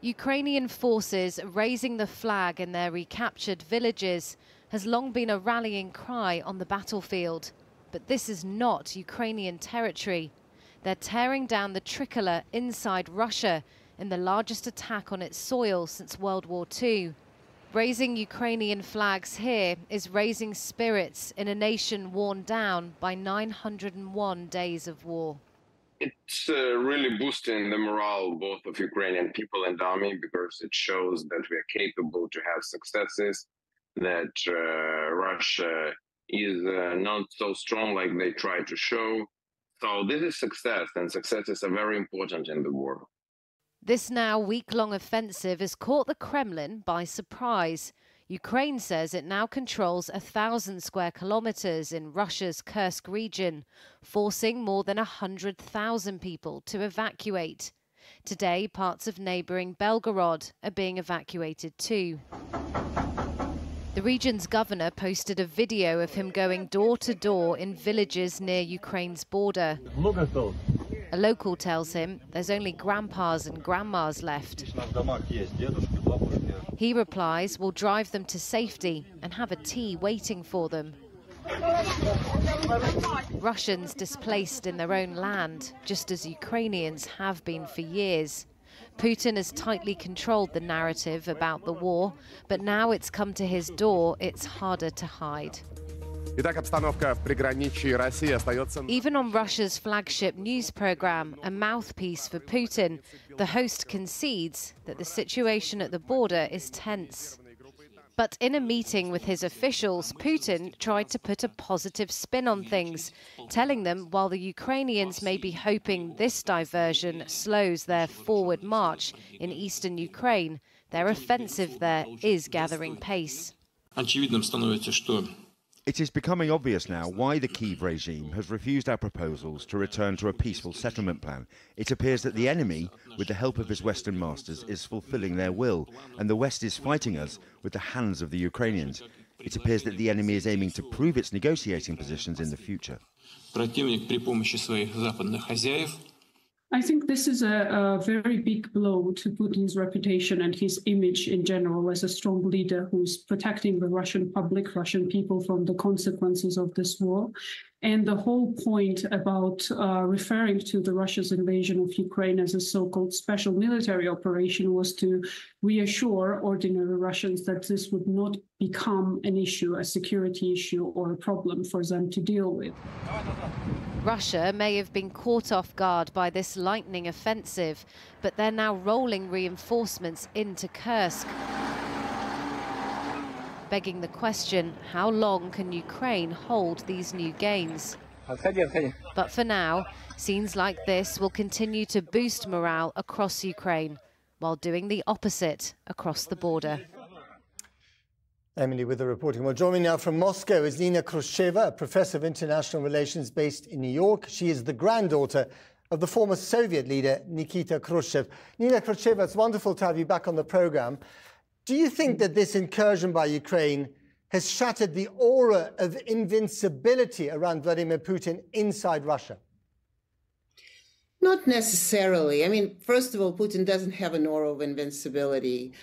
Ukrainian forces raising the flag in their recaptured villages has long been a rallying cry on the battlefield. But this is not Ukrainian territory. They're tearing down the tricolour inside Russia in the largest attack on its soil since World War II. Raising Ukrainian flags here is raising spirits in a nation worn down by 901 days of war. It's really boosting the morale both of Ukrainian people and army, because it shows that we are capable to have successes, that Russia is not so strong like they try to show. So this is success, and successes are very important in the war. This now week-long offensive has caught the Kremlin by surprise. Ukraine says it now controls 1,000 square kilometres in Russia's Kursk region, forcing more than 100,000 people to evacuate. Today, parts of neighbouring Belgorod are being evacuated too. The region's governor posted a video of him going door to door in villages near Ukraine's border. A local tells him there's only grandpas and grandmas left. He replies we'll drive them to safety and have a tea waiting for them. Russians displaced in their own land, just as Ukrainians have been for years. Putin has tightly controlled the narrative about the war, but now it's come to his door, it's harder to hide. Even on Russia's flagship news program, a mouthpiece for Putin, the host concedes that the situation at the border is tense. But in a meeting with his officials, Putin tried to put a positive spin on things, telling them while the Ukrainians may be hoping this diversion slows their forward march in eastern Ukraine, their offensive there is gathering pace. It is becoming obvious now why the Kyiv regime has refused our proposals to return to a peaceful settlement plan. It appears that the enemy, with the help of his Western masters, is fulfilling their will, and the West is fighting us with the hands of the Ukrainians. It appears that the enemy is aiming to prove its negotiating positions in the future. I think this is a very big blow to Putin's reputation and his image in general as a strong leader who's protecting the Russian public, Russian people from the consequences of this war. And the whole point about referring to the Russia's invasion of Ukraine as a so-called special military operation was to reassure ordinary Russians that this would not become an issue, a security issue or a problem for them to deal with. Russia may have been caught off guard by this lightning offensive, but they're now rolling reinforcements into Kursk, begging the question, how long can Ukraine hold these new gains? But for now, scenes like this will continue to boost morale across Ukraine, while doing the opposite across the border. Emily with the reporting. Well, joining me now from Moscow is Nina Khrushcheva, a professor of international relations based in New York. She is the granddaughter of the former Soviet leader Nikita Khrushchev. Nina Khrushcheva, it's wonderful to have you back on the program. Do you think that this incursion by Ukraine has shattered the aura of invincibility around Vladimir Putin inside Russia? Not necessarily. I mean, first of all, Putin doesn't have an aura of invincibility.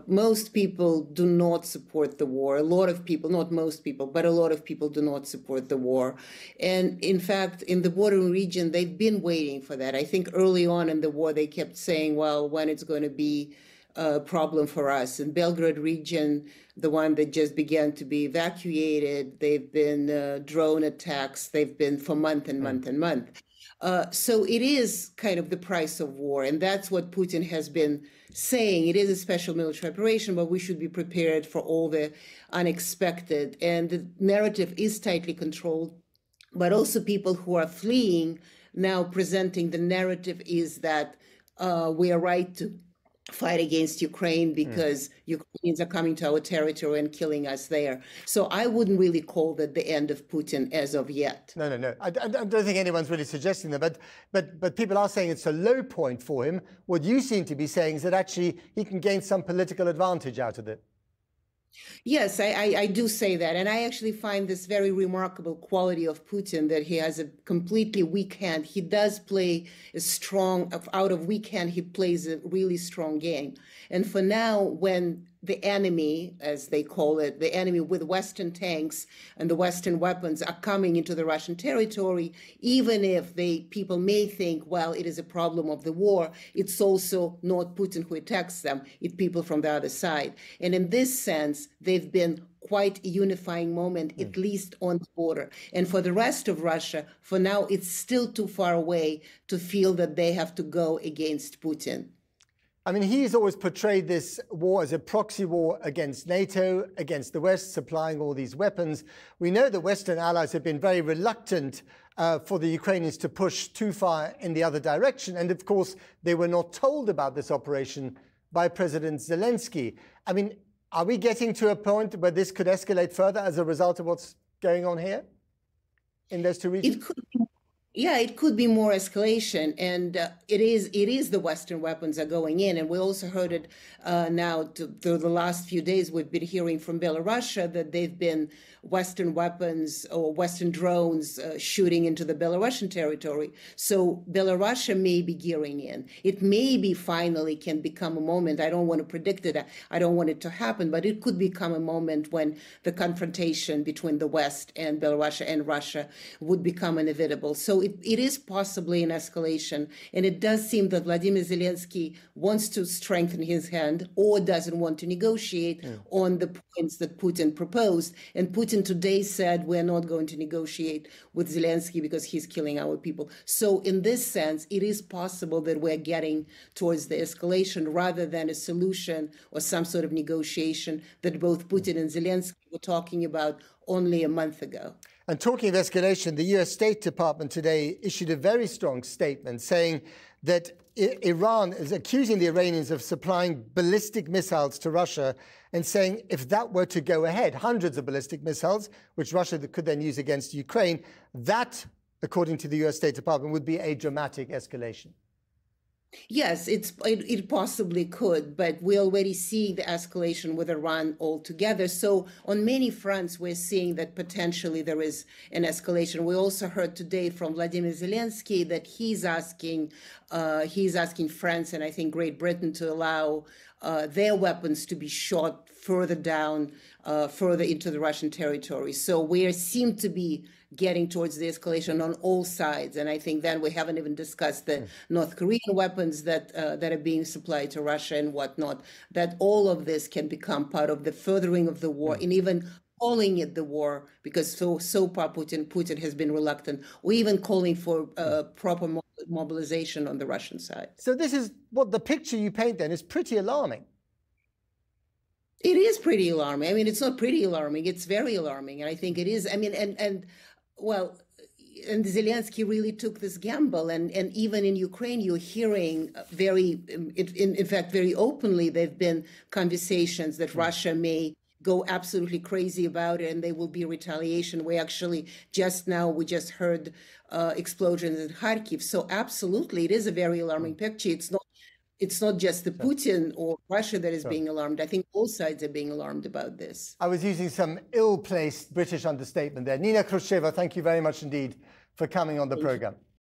Most people do not support the war. A lot of people, not most people, but a lot of people do not support the war. And in fact, in the bordering region, they've been waiting for that. I think early on in the war, they kept saying, well, when it's going to be a problem for us. In Belgorod region, the one that just began to be evacuated, they've been drone attacks. They've been for month and month and month. So it is kind of the price of war. And that's what Putin has been saying. It is a special military operation, but we should be prepared for all the unexpected. And the narrative is tightly controlled, but also people who are fleeing now presenting the narrative is that we are right to fight against Ukraine because Ukrainians are coming to our territory and killing us there. So I wouldn't really call that the end of Putin as of yet. No. I don't think anyone's really suggesting that, but people are saying it's a low point for him. What you seem to be saying is that actually he can gain some political advantage out of it. Yes, I do say that. And I actually find this very remarkable quality of Putin, that he has a completely weak hand. He does play a strong, out of weak hand, he plays a really strong game. And for now, when the enemy, as they call it, the enemy with Western tanks and the Western weapons are coming into the Russian territory, even if people may think, well, it is a problem of the war, it's also not Putin who attacks them, it's people from the other side. And in this sense, they've been quite a unifying moment, at least on the border. And for the rest of Russia, for now, it's still too far away to feel that they have to go against Putin. I mean, he's always portrayed this war as a proxy war against NATO, against the West, supplying all these weapons. We know that Western allies have been very reluctant for the Ukrainians to push too far in the other direction. And of course, they were not told about this operation by President Zelenskyy. I mean, are we getting to a point where this could escalate further as a result of what's going on here in those two regions? It could be. Yeah, it could be more escalation, and it is the Western weapons are going in, and we also heard it now through the last few days. We've been hearing from Belarus that they've been Western weapons or Western drones shooting into the Belarusian territory. So Belarus may be gearing in. It maybe finally can become a moment. I don't want to predict it. I don't want it to happen, but it could become a moment when the confrontation between the West and Belarus and Russia would become inevitable. So it is possibly an escalation, and it does seem that Vladimir Zelenskyy wants to strengthen his hand or doesn't want to negotiate on the points that Putin proposed. And Putin today said, we're not going to negotiate with Zelenskyy because he's killing our people. So in this sense, it is possible that we're getting towards the escalation rather than a solution or some sort of negotiation that both Putin and Zelenskyy were talking about only a month ago. And talking of escalation, the US State Department today issued a very strong statement saying that Iran is accusing the Iranians of supplying ballistic missiles to Russia and saying if that were to go ahead, hundreds of ballistic missiles, which Russia could then use against Ukraine, that, according to the US State Department, would be a dramatic escalation. Yes, it possibly could, but we're already seeing the escalation with Iran altogether. So on many fronts, we're seeing that potentially there is an escalation. We also heard today from Vladimir Zelenskyy that he's asking France and I think Great Britain to allow their weapons to be shot further down, further into the Russian territory. So we seem to be getting towards the escalation on all sides. And I think then we haven't even discussed the North Korean weapons that are being supplied to Russia and whatnot, that all of this can become part of the furthering of the war and even calling it the war, because so far Putin has been reluctant, or even calling for proper mobilization on the Russian side. So this is what the picture you paint then is pretty alarming. It is pretty alarming. I mean, it's not pretty alarming. It's very alarming. And I think it is. I mean, and Zelenskyy really took this gamble. And even in Ukraine, you're hearing in fact, very openly, there have been conversations that Russia may go absolutely crazy about it and there will be retaliation. We just heard explosions in Kharkiv. So absolutely, it is a very alarming picture. It's not just the Putin or Russia that is being alarmed. I think all sides are being alarmed about this. I was using some ill-placed British understatement there. Nina Khrushcheva, thank you very much indeed for coming on the program.